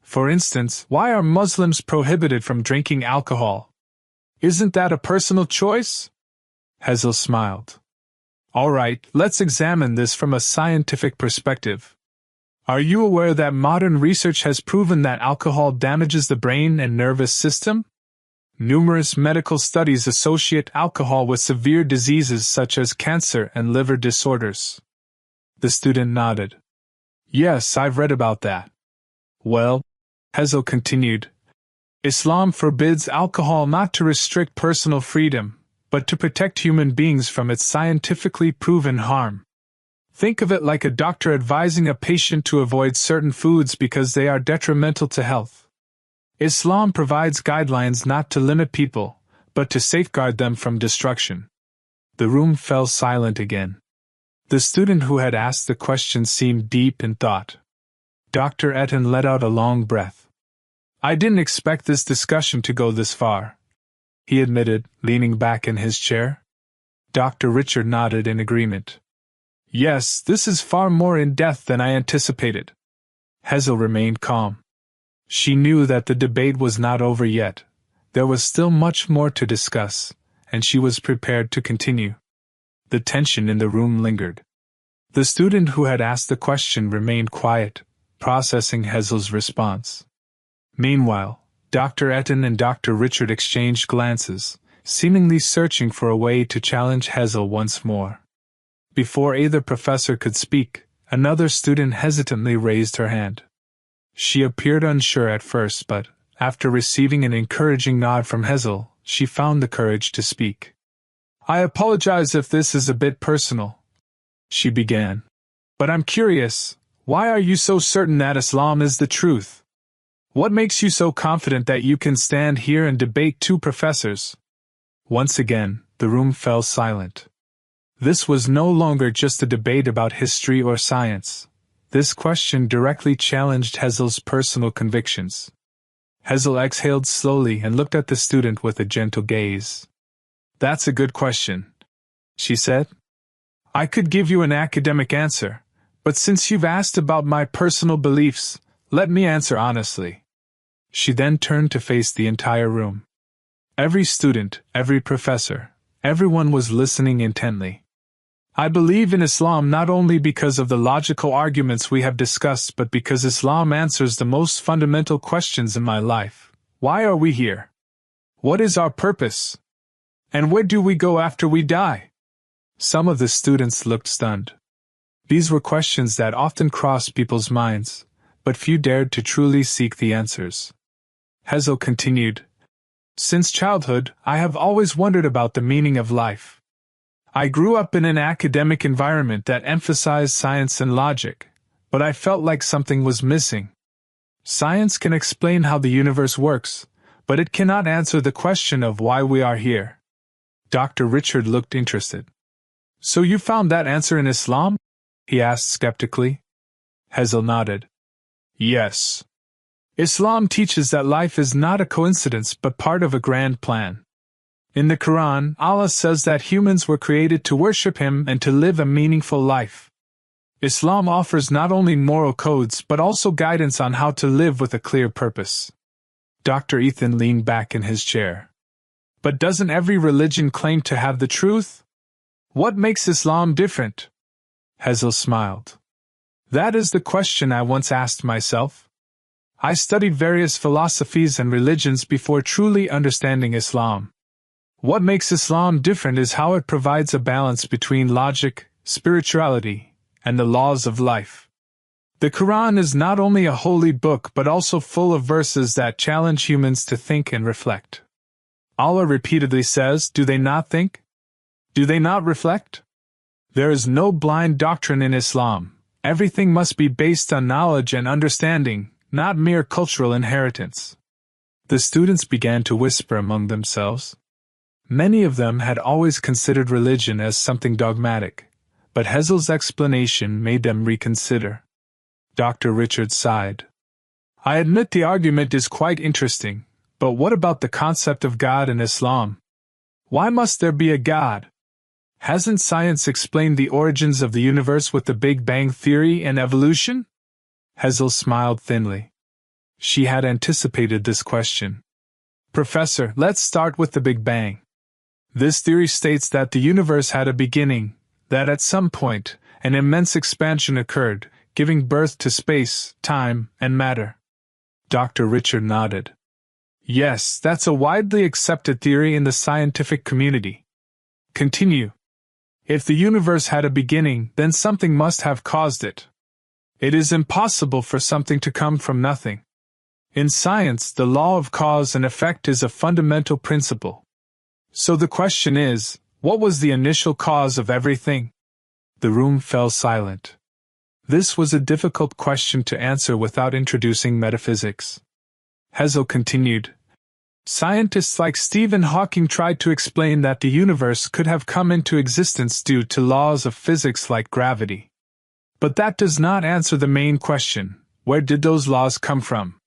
"For instance, why are Muslims prohibited from drinking alcohol? Isn't that a personal choice?" Hazel smiled. "All right, let's examine this from a scientific perspective. Are you aware that modern research has proven that alcohol damages the brain and nervous system? Numerous medical studies associate alcohol with severe diseases such as cancer and liver disorders." The student nodded. "Yes, I've read about that." "Well," Hazel continued, Islam forbids alcohol not to restrict personal freedom, but to protect human beings from its scientifically proven harm. Think of it like a doctor advising a patient to avoid certain foods because they are detrimental to health. Islam provides guidelines not to limit people, but to safeguard them from destruction. The room fell silent again. The student who had asked the question seemed deep in thought. Dr. Etten let out a long breath. I didn't expect this discussion to go this far, he admitted, leaning back in his chair. Dr. Richard nodded in agreement. Yes, this is far more in-depth than I anticipated. Hazel remained calm. She knew that the debate was not over yet. There was still much more to discuss, and she was prepared to continue. The tension in the room lingered. The student who had asked the question remained quiet, processing Hazel's response. Meanwhile, Dr. Etten and Dr. Richard exchanged glances, seemingly searching for a way to challenge Hazel once more. Before either professor could speak, another student hesitantly raised her hand. She appeared unsure at first, but, after receiving an encouraging nod from Hazel, she found the courage to speak. I apologize if this is a bit personal, she began. But I'm curious, why are you so certain that Islam is the truth? What makes you so confident that you can stand here and debate two professors? Once again, the room fell silent. This was no longer just a debate about history or science. This question directly challenged Hazel's personal convictions. Hazel exhaled slowly and looked at the student with a gentle gaze. That's a good question, she said. I could give you an academic answer, but since you've asked about my personal beliefs, let me answer honestly. She then turned to face the entire room. Every student, every professor, everyone was listening intently. I believe in Islam not only because of the logical arguments we have discussed, but because Islam answers the most fundamental questions in my life. Why are we here? What is our purpose? And where do we go after we die? Some of the students looked stunned. These were questions that often crossed people's minds, but few dared to truly seek the answers. Hazel continued, Since childhood, I have always wondered about the meaning of life. I grew up in an academic environment that emphasized science and logic, but I felt like something was missing. Science can explain how the universe works, but it cannot answer the question of why we are here. Dr. Richard looked interested. So you found that answer in Islam? He asked skeptically. Hazel nodded. Yes. Islam teaches that life is not a coincidence but part of a grand plan. In the Qur'an, Allah says that humans were created to worship Him and to live a meaningful life. Islam offers not only moral codes but also guidance on how to live with a clear purpose. Dr. Ethan leaned back in his chair. But doesn't every religion claim to have the truth? What makes Islam different? Hazel smiled. That is the question I once asked myself. I studied various philosophies and religions before truly understanding Islam. What makes Islam different is how it provides a balance between logic, spirituality, and the laws of life. The Qur'an is not only a holy book but also full of verses that challenge humans to think and reflect. Allah repeatedly says, do they not think? Do they not reflect? There is no blind doctrine in Islam. Everything must be based on knowledge and understanding, not mere cultural inheritance. The students began to whisper among themselves. Many of them had always considered religion as something dogmatic, but Hazel's explanation made them reconsider. Dr. Richard sighed. I admit the argument is quite interesting, but what about the concept of God in Islam? Why must there be a God? Hasn't science explained the origins of the universe with the Big Bang Theory and evolution? Hazel smiled thinly. She had anticipated this question. Professor, let's start with the Big Bang. This theory states that the universe had a beginning, that at some point, an immense expansion occurred, giving birth to space, time, and matter. Dr. Richard nodded. Yes, that's a widely accepted theory in the scientific community. Continue. If the universe had a beginning, then something must have caused it. It is impossible for something to come from nothing. In science, the law of cause and effect is a fundamental principle. So the question is, what was the initial cause of everything? The room fell silent. This was a difficult question to answer without introducing metaphysics. Hazel continued. Scientists like Stephen Hawking tried to explain that the universe could have come into existence due to laws of physics like gravity. But that does not answer the main question: where did those laws come from?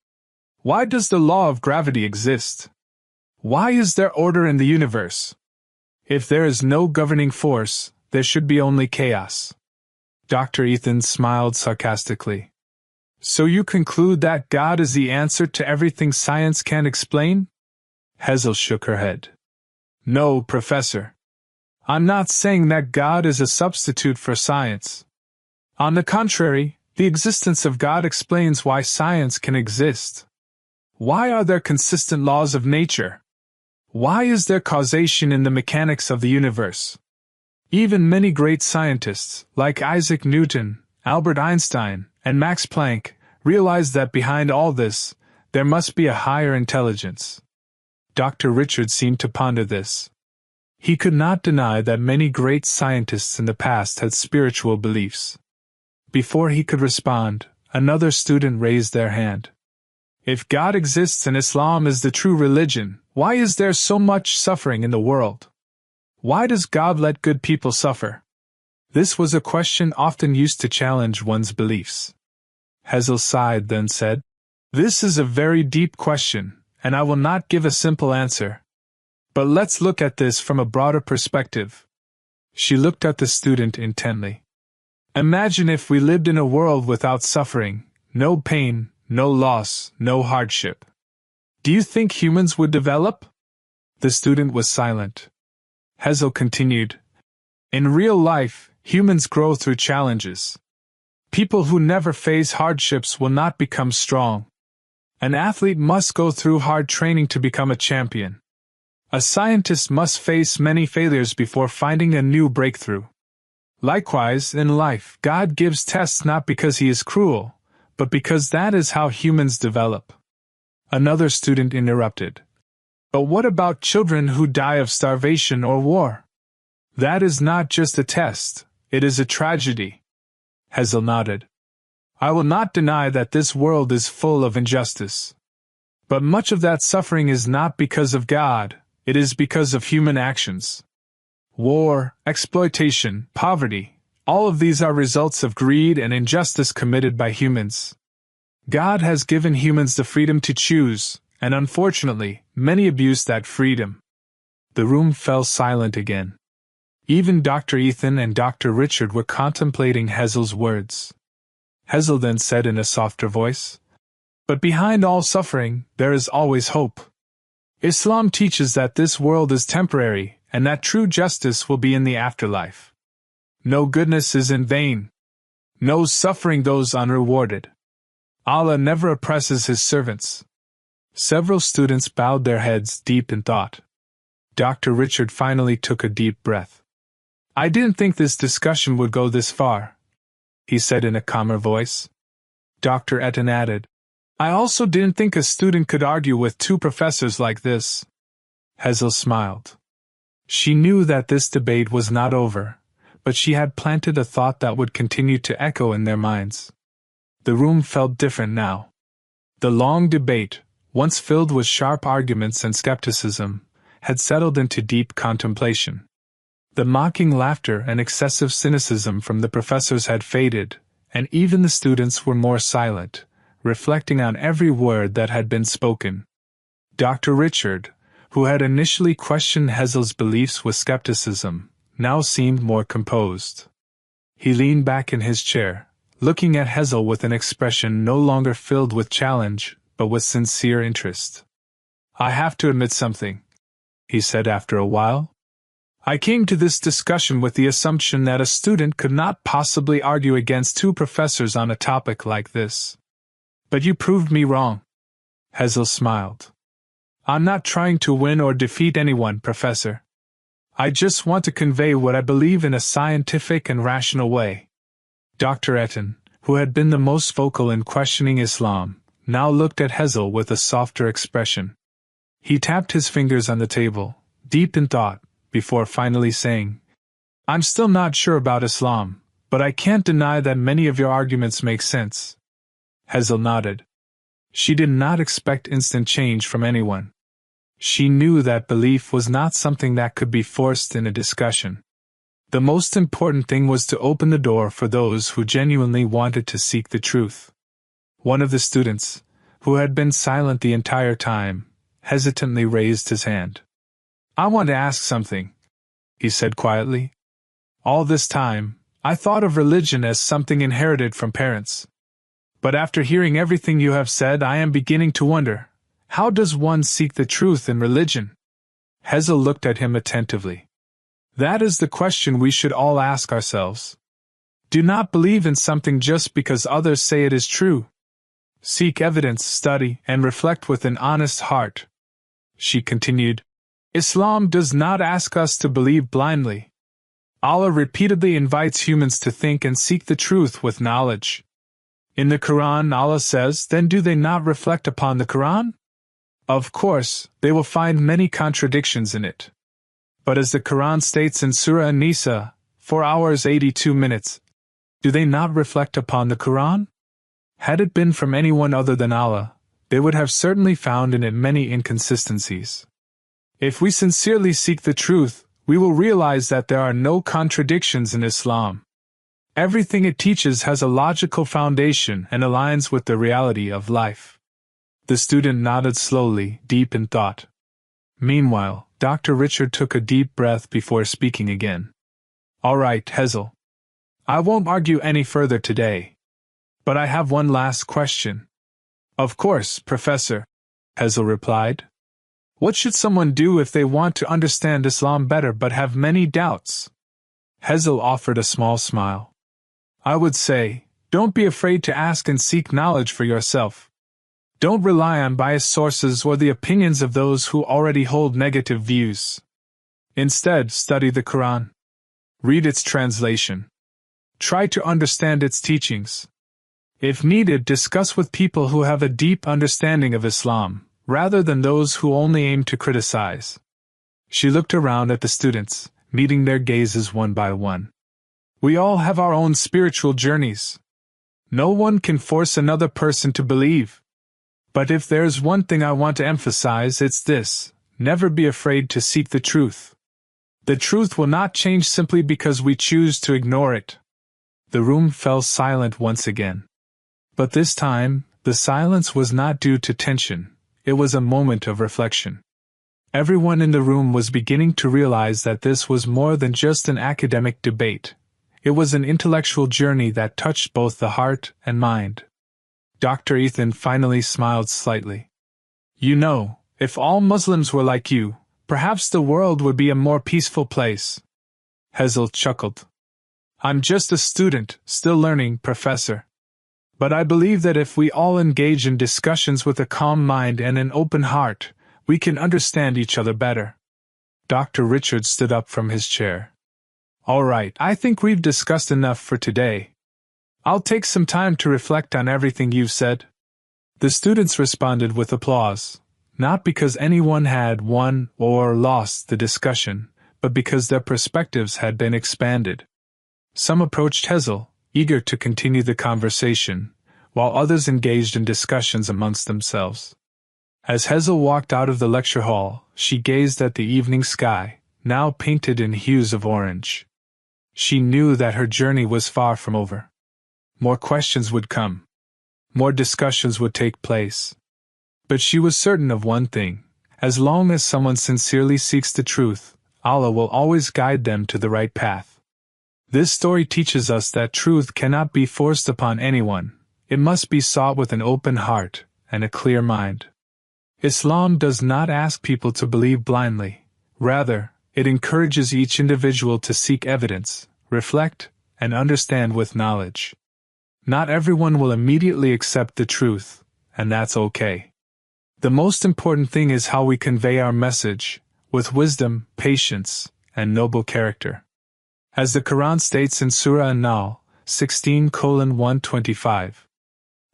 Why does the law of gravity exist? Why is there order in the universe? If there is no governing force, there should be only chaos. Dr. Ethan smiled sarcastically. So you conclude that God is the answer to everything science can explain? Hazel shook her head. No, Professor. I'm not saying that God is a substitute for science. On the contrary, the existence of God explains why science can exist. Why are there consistent laws of nature? Why is there causation in the mechanics of the universe? Even many great scientists, like Isaac Newton, Albert Einstein, and Max Planck, realized that behind all this, there must be a higher intelligence. Dr. Richard seemed to ponder this. He could not deny that many great scientists in the past had spiritual beliefs. Before he could respond, another student raised their hand. If God exists and Islam is the true religion, why is there so much suffering in the world? Why does God let good people suffer? This was a question often used to challenge one's beliefs. Hazel sighed, then said, This is a very deep question, and I will not give a simple answer. But let's look at this from a broader perspective. She looked at the student intently. Imagine if we lived in a world without suffering, no pain, no loss, no hardship. Do you think humans would develop? The student was silent. Hazel continued. In real life, humans grow through challenges. People who never face hardships will not become strong. An athlete must go through hard training to become a champion. A scientist must face many failures before finding a new breakthrough. Likewise, in life, God gives tests not because He is cruel, but because that is how humans develop. Another student interrupted. But what about children who die of starvation or war? That is not just a test, it is a tragedy. Hazel nodded. I will not deny that this world is full of injustice. But much of that suffering is not because of God, it is because of human actions. War, exploitation, poverty, all of these are results of greed and injustice committed by humans. God has given humans the freedom to choose, and unfortunately, many abuse that freedom. The room fell silent again. Even Dr. Ethan and Dr. Richard were contemplating Hazel's words. Hazel then said in a softer voice, But behind all suffering, there is always hope. Islam teaches that this world is temporary, and that true justice will be in the afterlife. No goodness is in vain. No suffering goes unrewarded. Allah never oppresses His servants. Several students bowed their heads deep in thought. Dr. Richard finally took a deep breath. I didn't think this discussion would go this far, he said in a calmer voice. Dr. Etten added, I also didn't think a student could argue with two professors like this. Hazel smiled. She knew that this debate was not over, but she had planted a thought that would continue to echo in their minds. The room felt different now. The long debate, once filled with sharp arguments and skepticism, had settled into deep contemplation. The mocking laughter and excessive cynicism from the professors had faded, and even the students were more silent, reflecting on every word that had been spoken. Dr. Richard, who had initially questioned Hazel's beliefs with skepticism, now seemed more composed. He leaned back in his chair, looking at Hazel with an expression no longer filled with challenge, but with sincere interest. I have to admit something, he said after a while. I came to this discussion with the assumption that a student could not possibly argue against two professors on a topic like this. But you proved me wrong. Hazel smiled. I'm not trying to win or defeat anyone, Professor. I just want to convey what I believe in a scientific and rational way. Dr. Etten, who had been the most vocal in questioning Islam, now looked at Hazel with a softer expression. He tapped his fingers on the table, deep in thought, before finally saying, "I'm still not sure about Islam, but I can't deny that many of your arguments make sense." Hazel nodded. She did not expect instant change from anyone. She knew that belief was not something that could be forced in a discussion. The most important thing was to open the door for those who genuinely wanted to seek the truth. One of the students, who had been silent the entire time, hesitantly raised his hand. "I want to ask something," he said quietly. "All this time, I thought of religion as something inherited from parents. But after hearing everything you have said, I am beginning to wonder, how does one seek the truth in religion?" Hazel looked at him attentively. "That is the question we should all ask ourselves. Do not believe in something just because others say it is true. Seek evidence, study, and reflect with an honest heart." She continued, "Islam does not ask us to believe blindly. Allah repeatedly invites humans to think and seek the truth with knowledge. In the Qur'an, Allah says, then do they not reflect upon the Qur'an? Of course, they will find many contradictions in it. But as the Qur'an states in Surah An-Nisa, 4 hours 82 minutes, do they not reflect upon the Qur'an? Had it been from anyone other than Allah, they would have certainly found in it many inconsistencies. If we sincerely seek the truth, we will realize that there are no contradictions in Islam. Everything it teaches has a logical foundation and aligns with the reality of life." The student nodded slowly, deep in thought. Meanwhile, Dr. Richard took a deep breath before speaking again. "All right, Hazel. I won't argue any further today. But I have one last question." "Of course, Professor," Hazel replied. "What should someone do if they want to understand Islam better but have many doubts?" Hazel offered a small smile. "I would say, don't be afraid to ask and seek knowledge for yourself. Don't rely on biased sources or the opinions of those who already hold negative views. Instead, study the Qur'an. Read its translation. Try to understand its teachings. If needed, discuss with people who have a deep understanding of Islam, rather than those who only aim to criticize." She looked around at the students, meeting their gazes one by one. "We all have our own spiritual journeys. No one can force another person to believe. But if there's one thing I want to emphasize, it's this: never be afraid to seek the truth. The truth will not change simply because we choose to ignore it." The room fell silent once again. But this time, the silence was not due to tension. It was a moment of reflection. Everyone in the room was beginning to realize that this was more than just an academic debate. It was an intellectual journey that touched both the heart and mind. Dr. Ethan finally smiled slightly. "You know, if all Muslims were like you, perhaps the world would be a more peaceful place." Hazel chuckled. "I'm just a student, still learning, Professor. But I believe that if we all engage in discussions with a calm mind and an open heart, we can understand each other better." Dr. Richard stood up from his chair. "All right, I think we've discussed enough for today. I'll take some time to reflect on everything you've said." The students responded with applause, not because anyone had won or lost the discussion, but because their perspectives had been expanded. Some approached Hazel, eager to continue the conversation, while others engaged in discussions amongst themselves. As Hazel walked out of the lecture hall, she gazed at the evening sky, now painted in hues of orange. She knew that her journey was far from over. More questions would come. More discussions would take place. But she was certain of one thing: as long as someone sincerely seeks the truth, Allah will always guide them to the right path. This story teaches us that truth cannot be forced upon anyone. It must be sought with an open heart and a clear mind. Islam does not ask people to believe blindly. Rather, it encourages each individual to seek evidence, reflect, and understand with knowledge. Not everyone will immediately accept the truth, and that's okay. The most important thing is how we convey our message, with wisdom, patience, and noble character. As the Qur'an states in Surah An-Nahl, 16:125,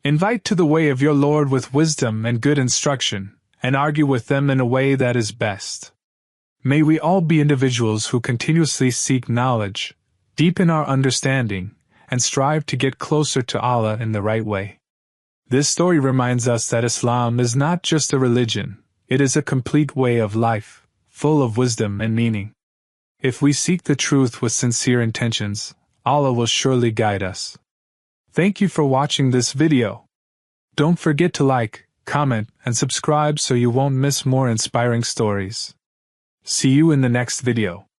Invite to the way of your Lord with wisdom and good instruction, and argue with them in a way that is best. May we all be individuals who continuously seek knowledge, deepen our understanding, and strive to get closer to Allah in the right way. This story reminds us that Islam is not just a religion, it is a complete way of life, full of wisdom and meaning. If we seek the truth with sincere intentions, Allah will surely guide us. Thank you for watching this video. Don't forget to like, comment, and subscribe so you won't miss more inspiring stories. See you in the next video.